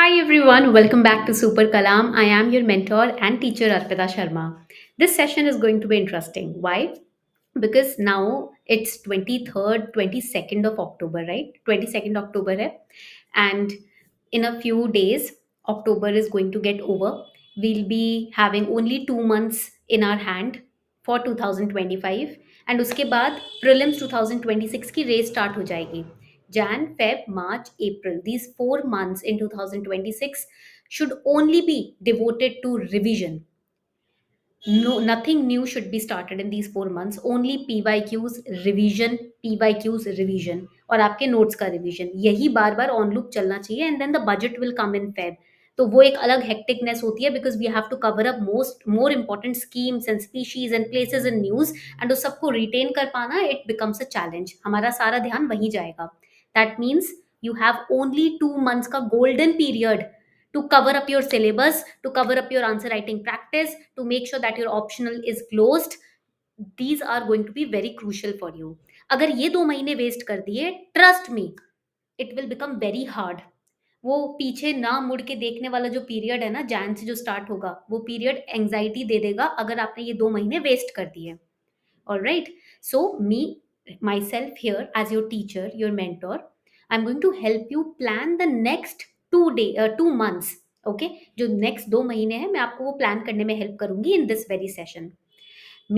Hi everyone, welcome back to Super Kalam. I am your mentor and teacher Arpita Sharma. This session is going to be interesting. Why? Because now it's 23rd, 22nd of October, right? 22nd October hai. And in a few days, October is going to get over. We'll be having only 2 months in our hand for 2025 and उसके बाद prelims 2026 की race start हो जाएगी. Jan, Feb, March, April. These 4 months in 2026 should only be devoted to revision. No, nothing new should be started in these 4 months. Only PYQs revision, PYQs revision और आपके notes का revision. यही बार बार on loop चलना चाहिए and then the budget will come in Feb. तो वो एक अलग hecticness होती है because we have to cover up more important schemes and species and places in news and उस सबको retain कर पाना it becomes a challenge. हमारा सारा ध्यान वहीं जाएगा. That means you have only 2 months का golden period to cover up your syllabus, to cover up your answer writing practice, to make sure that your optional is closed. These are going to be very crucial for you. अगर ये 2 महीने waste कर दिए, trust me it will become very hard. वो पीछे ना मुड़ के देखने वाला जो पीरियड है ना, जैन से जो स्टार्ट होगा, वो पीरियड एंजाइटी दे देगा अगर आपने ये 2 महीने वेस्ट कर दिए. All right. So, myself here as your teacher, your mentor, I'm going to help you plan the next 2 months. Okay. जो next 2 महीने हैं मैं आपको वो प्लान करने में हेल्प करूंगी in this very session.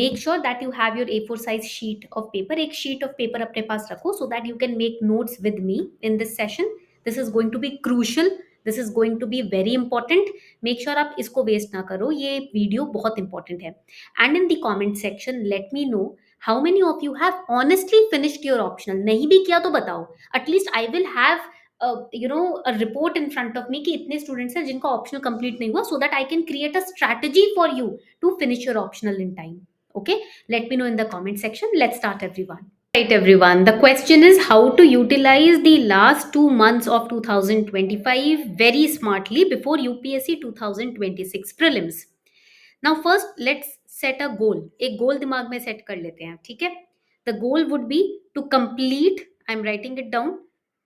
Make sure that you have your A4 size sheet of paper. एक sheet of paper अपने पास रखो so that you can make notes with me in this session. This is going to be crucial. This is going to be very important. Make sure आप इसको waste ना करो. ये video बहुत important है. And in the comment section, let me know how many of you have honestly finished your optional. नहीं भी किया तो बताओ. At least I will have a report in front of me कि इतने students हैं जिनका optional complete नहीं हुआ so that I can create a strategy for you to finish your optional in time. Okay, let me know in the comment section. Let's start, everyone. Right, everyone. The question is how to utilize the last 2 months of 2025 very smartly before UPSC 2026 prelims. Now, first, let's set a goal. एक goal दिमाग में set कर लेते हैं, ठीक है? The goal would be to complete. I'm writing it down.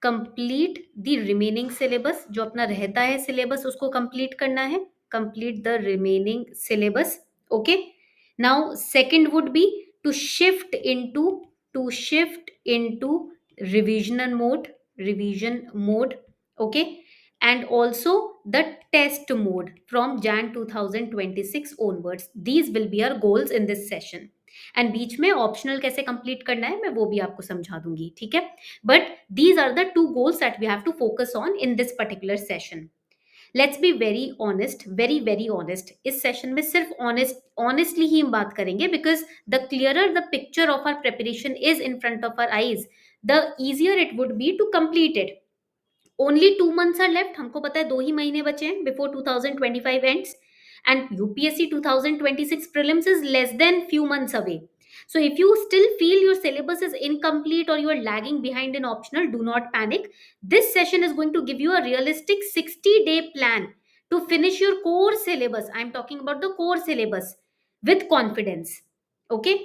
Complete the remaining syllabus. जो अपना रहता है syllabus उसको complete करना है. Complete the remaining syllabus. Okay. Now, second would be to shift into revision mode. Okay, and also the test mode from Jan 2026 onwards. These will be our goals in this session. And बीच में optional कैसे complete करना है मैं वो भी आपको समझा दूंगी, ठीक है? But these are the 2 goals that we have to focus on in this particular session. Let's be very honest, very very honest. इस सेशन में सिर्फ ऑनेस्टली ही हम बात करेंगे because the clearer the picture of our preparation is in front of our eyes, the easier it would be to complete it. Only 2 months are left. हमको पता है 2 ही महीने बचे हैं before 2025 ends and UPSC 2026 prelims is less than few months away. So if you still feel your syllabus is incomplete or you are lagging behind in optional, do not panic. This session is going to give you a realistic 60-day plan to finish your core syllabus. I am talking about the core syllabus with confidence. Okay.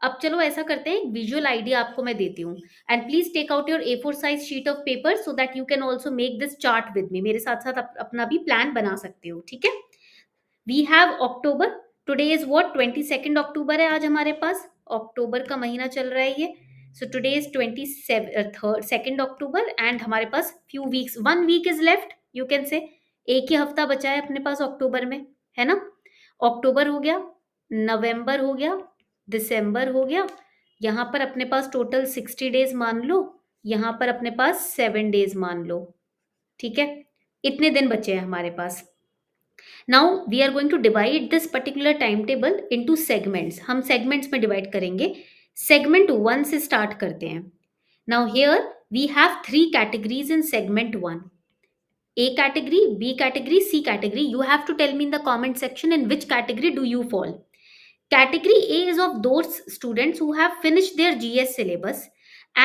अब चलो ऐसा करते हैं, visual idea आपको मैं देती हूँ and please take out your A4 size sheet of paper so that you can also make this chart with me. मेरे साथ साथ अपना भी प्लान बना सकते हो, ठीक है? We have October. Today is what 22nd October है आज हमारे पास. अक्टूबर का महीना चल रहा है ये. So today is 2nd October and हमारे पास few weeks, 1 week is left you can say. एक ही हफ्ता बचा है अपने पास अक्टूबर में, है ना? अक्टूबर हो गया, नवंबर हो गया, दिसंबर हो गया. यहाँ पर अपने पास टोटल 60 days मान लो, यहाँ पर अपने पास 7 days मान लो, ठीक है? इतने दिन बचे हैं हमारे पास. Now we are going to divide this particular timetable into segments. हम segments में divide करेंगे. Segment 1 से start करते हैं. Now here we have 3 categories in segment 1. A category, B category, C category. You have to tell me in the comment section in which category do you fall. Category A is of those students who have finished their GS syllabus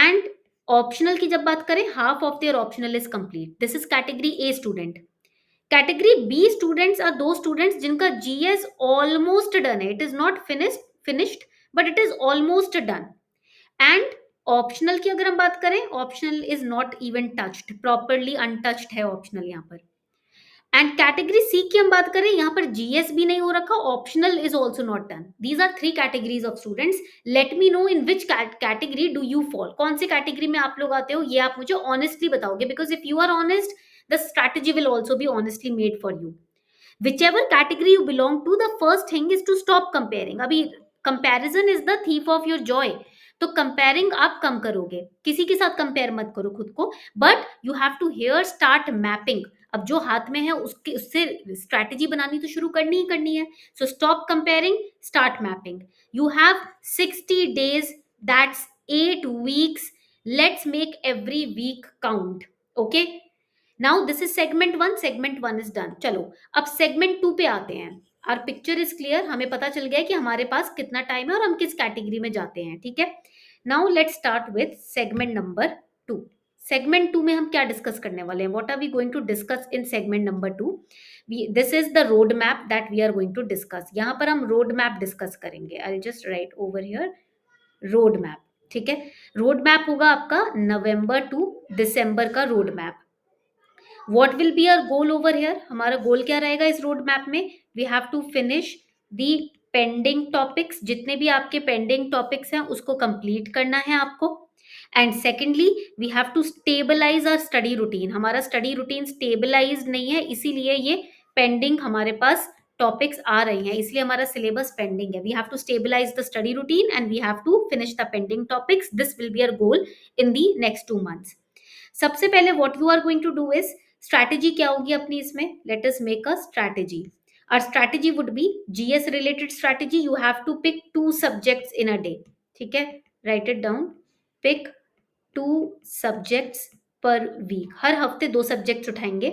and optional की जब बात करें half of their optional is complete. This is category A student. Category B students are दो students जिनका GS almost done है. It is not finished but it is almost done. And optional की अगर हम बात करें, optional is not even touched, properly untouched है optional यहाँ पर. एंड कैटेगरी सी की हम बात करें, यहाँ पर जीएस भी नहीं हो रखा, optional is also not done. These are three categories of students. Let me know in which category do you fall, कौन सी कैटेगरी में आप लोग आते हो, ये आप मुझे ऑनेस्टली बताओगे, because if you are honest the strategy will also be honestly made for you. whichever category you belong to, the first thing is to stop comparing। अभी comparison is the thief of your joy। तो comparing आप कम करोगे, किसी के साथ compare मत करो खुद को, but you have to here start mapping. अब जो हाथ में है उसके उससे स्ट्रैटेजी बनानी तो शुरू करनी ही करनी है। So stop comparing, start mapping. You have 60 days, that's 8 weeks। Let's make every week count. Okay, now this is segment 1 is done. चलो अब सेगमेंट 2 पे आते हैं। आर पिक्चर इज क्लियर, हमें पता चल गया कि हमारे पास कितना टाइम है और हम किस कैटेगरी में जाते हैं, ठीक है। Now let's start with segment number 2। Segment 2 में हम क्या डिस्कस करने वाले हैं, what are we going to discuss in segment number 2। This is the road map that we are going to discuss. यहाँ पर हम रोड मैप डिस्कस करेंगे। I just write over here road map, ठीक है। Road map होगा आपका नवंबर to December का road map. What will be our goal over here, हमारा गोल क्या रहेगा इस रोड मैप में, we have to finish the pending topics. जितने भी आपके पेंडिंग टॉपिक्स हैं उसको कंप्लीट करना है आपको। And secondly we have to stabilize our study routine. हमारा स्टडी रूटीन स्टेबलाइज नहीं है, इसीलिए ये पेंडिंग हमारे पास टॉपिक्स आ रही हैं, इसलिए हमारा सिलेबस पेंडिंग है। We have to stabilize the study routine and we have to finish the pending topics. This will be our goal in the next 2 months। सबसे पहले what you are going to do is, strategy क्या होगी अपनी इसमें, let us make a strategy. Our strategy would be GS related strategy. You have to pick 2 subjects in a day, ठीक है, right it down. Pick 2 subjects per week, हर हफ्ते 2 subjects उठाएंगे।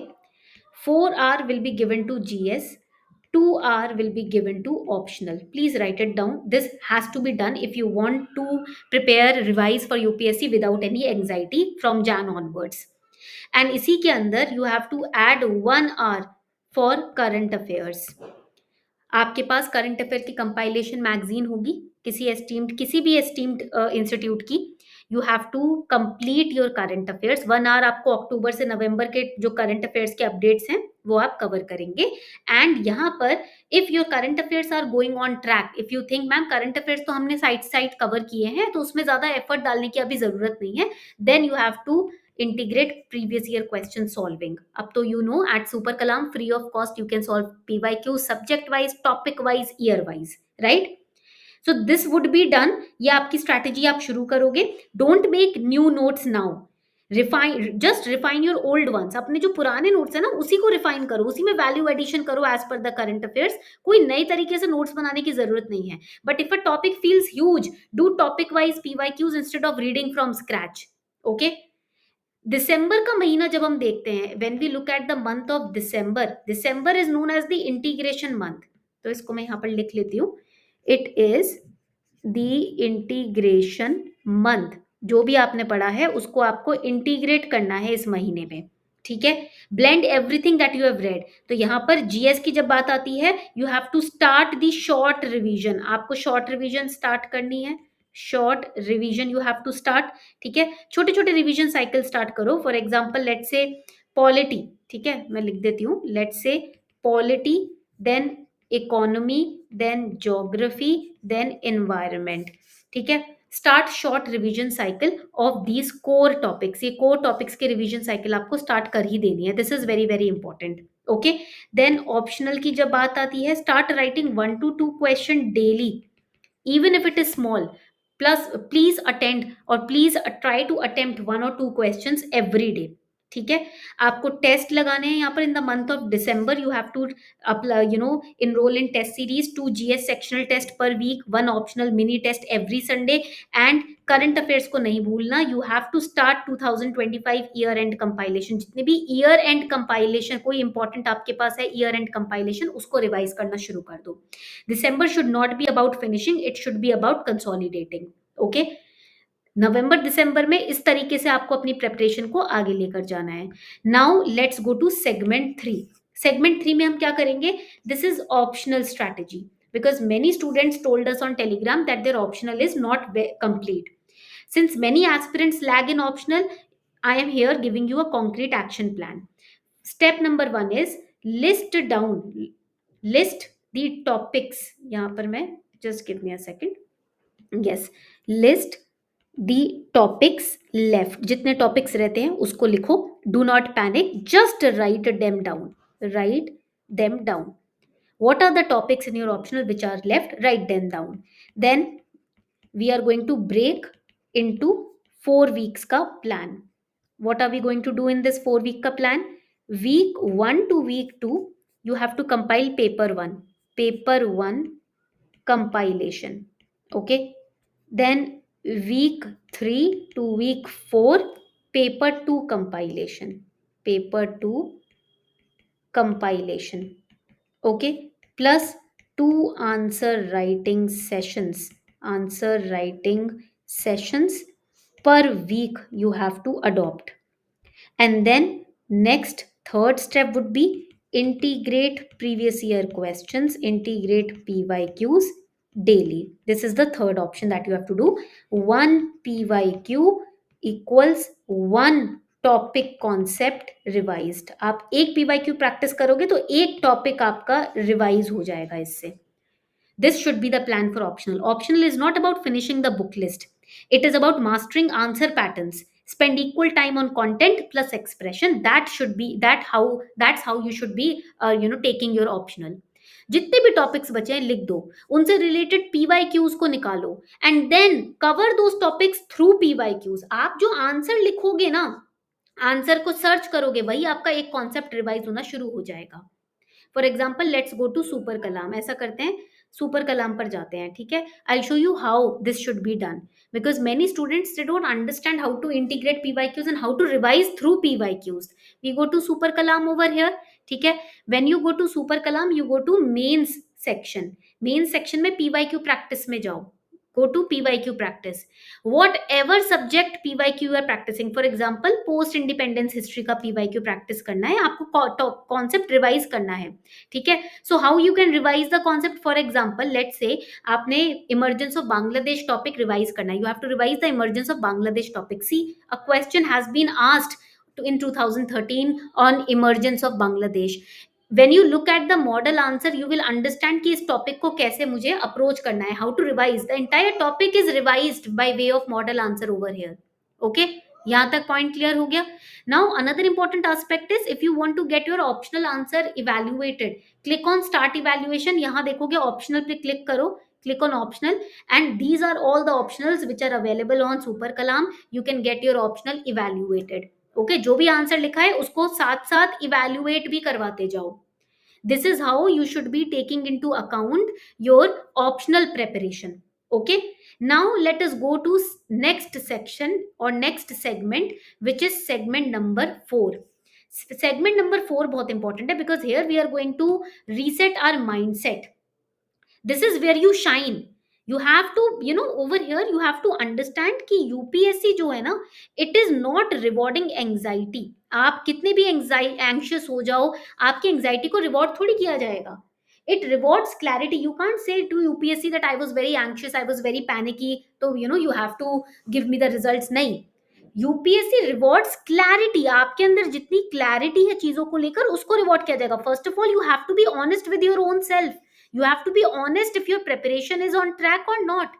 4 hour will be given to GS, 2 hour will be given to optional। Please write it down. This has to be done if you want to prepare, revise for UPSC without any anxiety from Jan onwards। And इसी के अंदर you have to add 1 hour for current affairs. आपके पास current affair की compilation magazine होगी किसी भी esteemed institute की। You have to complete your current affairs. 1 hour आपको अक्टूबर से नवंबर के जो करंट अफेयर्स के अपडेट्स हैं वो आप कवर करेंगे। एंड यहाँ पर if your current affairs are going on track, if you think ma'am current affairs तो हमने साइड कवर किए हैं तो उसमें ज्यादा एफर्ट डालने की अभी जरूरत नहीं है, then you have to integrate previous year question solving। अब तो you know at Super Kalam free of cost you can solve PYQ subject wise, topic wise, year wise, right? So this would be done। ये आपकी strategy आप शुरू करोगे। Don't make new notes now, just refine your old ones। अपने जो पुराने notes है ना उसी को रिफाइन करो, उसी में वैल्यू एडिशन करो as per the current affairs. कोई नई तरीके से नोट्स बनाने की जरूरत नहीं है। But if a topic feels huge, do topic wise PYQs instead of reading from scratch. Okay, दिसंबर का महीना जब हम देखते हैं, when we look at the month of December, December is known as the integration month. तो इसको मैं यहाँ पर लिख लेती हूँ, it is the integration month. जो भी आपने पढ़ा है उसको आपको इंटीग्रेट करना है इस महीने में, ठीक है। Blend everything that you have read. तो यहाँ पर जीएस की जब बात आती है, you have to start the short revision. आपको शॉर्ट रिवीजन स्टार्ट करनी है, short revision you have to start, ठीक है। छोटे छोटे रिवीजन साइकिल स्टार्ट करो। For example let's say polity, ठीक है, मैं लिख देती हूँ, let's say polity, then economy, then geography, then environment, ठीक है। Start short revision cycle of these core topics. ये कोर टॉपिक्स के रिवीजन साइकिल आपको स्टार्ट कर ही देनी है। This is very very important. Okay, then optional की जब बात आती है, start writing 1 to 2 question daily, even if it is small। plus please attend or please try to attempt 1 or 2 questions every day, ठीक है। आपको टेस्ट लगाने हैं यहाँ पर in the month of December. You have to enroll in test series, 2 GS sectional test per week, 1 optional mini test every Sunday। And current affairs को नहीं भूलना। You have to start 2025 year end compilation. जितने भी year end compilation कोई important आपके पास है year end compilation, उसको रिवाइज करना शुरू कर दो। December should not be about finishing, it should be about consolidating. Okay, नवंबर दिसंबर में इस तरीके से आपको अपनी प्रेपरेशन को आगे लेकर जाना है। Now let's go to segment 3। Segment 3 में हम क्या करेंगे, this is optional strategy, because many students told us on Telegram that their optional is not complete. Since many aspirants lag in optional, I am here giving you a concrete action plan। Step number 1 is list down, list the topics, यहाँ पर मैं, just give me a second, yes, list the topics left, जितने topics रहते हैं उसको लिखो, do not panic, just write them down, write them down. What are the topics in your optional which are left? Write them down. Then we are going to break into 4 weeks ka plan. What are we going to do in this 4 week ka plan? Week 1 to week 2, you have to compile paper 1. Paper 1 compilation. Okay. Then week 3 to week 4, paper 2 compilation. Paper 2 compilation. Okay, plus 2 answer writing sessions. Answer writing sessions per week you have to adopt. And then next, third step would be integrate previous year questions, integrate PYQs daily. This is the third option that you have to do. 1 PYQ equals 1 topic concept revised. आप एक PYQ practice करोगे तो एक topic आपका revise हो जाएगा इससे. This should be the plan for optional. Optional is not about finishing the book list. It is about mastering answer patterns. Spend equal time on content plus expression. That's how you should be taking your optional. जितने भी topics बचे हैं लिख दो, उनसे related PYQs को निकालो and then cover those topics through PYQs. आप जो आंसर लिखोगे ना, आंसर को सर्च करोगे, वही आपका एक कॉन्सेप्ट रिवाइज होना शुरू हो जाएगा. For example let's go to super Kalam. ऐसा करते हैं, सुपर कलाम पर जाते हैं. ठीक है, I show you how this should be done, because many students they don't understand how to integrate PYQs and how to revise through PYQs. We go to super Kalam over here. ठीक है, when you go to super Kalam you go to mains section. Mains section में PYQ practice में जाओ. Go to PYQ practice. Whatever subject PYQ you are practicing, for example post independence history का PYQ practice करना है आपको, concept revise करना है. ठीक है, so how you can revise the concept? For example let's say आपने emergence of Bangladesh topic revise करना है. You have to revise the emergence of Bangladesh topic. See, a question has been asked in 2013 on emergence of Bangladesh. When you look at the model answer you will understand कि इस topic को कैसे मुझे approach करना है. How to revise the entire topic is revised by way of model answer over here. Okay, यहाँ तक point clear हो गया. Now another important aspect is if you want to get your optional answer evaluated, click on start evaluation. यहाँ देखोगे optional पे click करो, click on optional and these are all the optionals which are available on super kalam. You can get your optional evaluated. Okay, जो भी answer लिखा है उसको साथ साथ इवैल्यूएट भी करवाते जाओ. This is how you should be taking into account your optional preparation. Okay, now let us go to next section और next segment which is segment number 4. Segment number 4 बहुत इंपॉर्टेंट है because here we are going to reset our mindset. This is where you shine. You have to, over here you have to understand कि UPSC जो है ना, it is not rewarding anxiety. आप कितने भी anxious हो जाओ, आपकी anxiety को reward थोड़ी किया जाएगा. It rewards clarity. You can't say to UPSC that I was very anxious, I was very panicky, so you have to give me the results. नहीं, UPSC rewards clarity. आपके अंदर जितनी clarity है चीजों को लेकर उसको reward किया जाएगा. First of all you have to be honest with your own self. You have to be honest if your preparation is on track or not,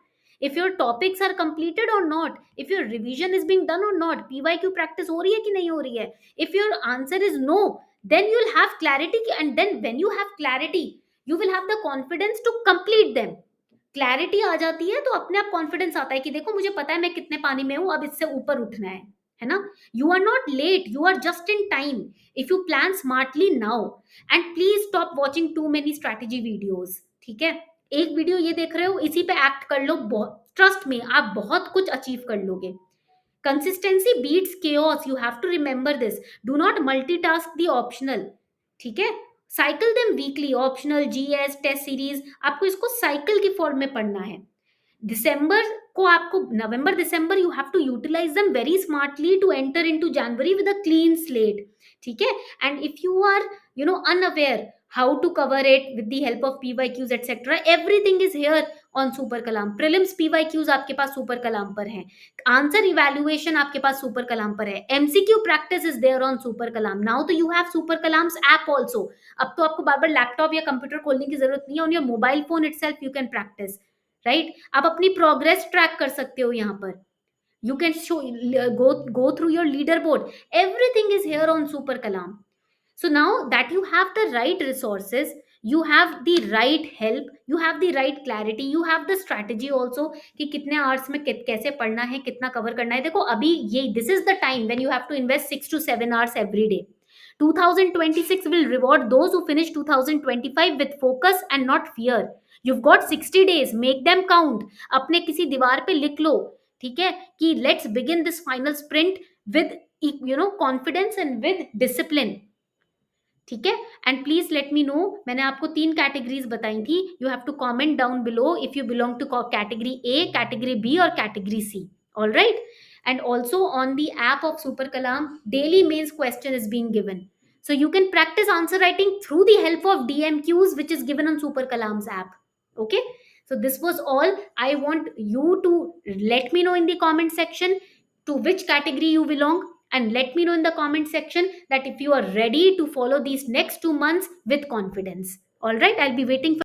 if your topics are completed or not, if your revision is being done or not, PYQ practice हो रही है कि नहीं हो रही है. If your answer is no, then you will have clarity, and then when you have clarity you will have the confidence to complete them. Clarity आ जाती है तो अपने आप confidence आता है कि देखो मुझे पता है मैं कितने पानी में हूँ, अब इससे ऊपर उठना है ना. You are not late, you are just in time if you plan smartly now. And please stop watching too many strategy videos. ठीक है, एक वीडियो ये देख रहे हो इसी पे एक्ट कर लो, ट्रस्ट में आप बहुत कुछ अचीव कर लोगे. Consistency beats chaos. You have to remember this. Do not multitask the optional. ठीक है, cycle them weekly. Optional, GS, test series, आपको इसको साइकिल की फॉर्म में पढ़ना है. दिसंबर को आपको, November December you have to utilise them very smartly to enter into January with a clean slate. ठीक है, and if you are unaware how to cover it with the help of PYQs etc. Everything is here on Super Kalam. Prelims PYQs आपके पास Super Kalam पर हैं, answer evaluation आपके पास Super Kalam पर है, MCQ practice is there on Super Kalam. Now तो you have Super Kalam's app also. अब तो आपको बार बार लैपटॉप या कंप्यूटर खोलने की जरूरत नहीं है, on your mobile phone itself you can practice, right? आप अपनी प्रोग्रेस ट्रैक कर सकते हो यहाँ पर. You can go through your leaderboard. Everything is here on Super Kalam. So now that you have the right resources, you have the right help, you have the right clarity, you have the strategy also कि कितने hours में कैसे पढ़ना है, कितना cover करना है. देखो अभी ये this is the time when you have to invest 6 to 7 hours every day. 2026 will reward those who finish 2025 with focus and not fear. You've got 60 days, make them count. अपने किसी दीवार पे लिख लो, ठीक है, कि let's begin this final sprint with confidence and with discipline. ठीक है. And please let me know, मैंने आपको 3 कैटेगरीज बताई थी. You have to comment down below if you belong to category A, category B और category C. All right. And also on the app of super Kalam daily mains question is being given, so you can practice answer writing through the help of DMQs which is given on Super Kalam's app. Okay, so this was all. I want you to let me know in the comment section to which category you belong, and let me know in the comment section that if you are ready to follow these next 2 months with confidence. All right, I'll be waiting for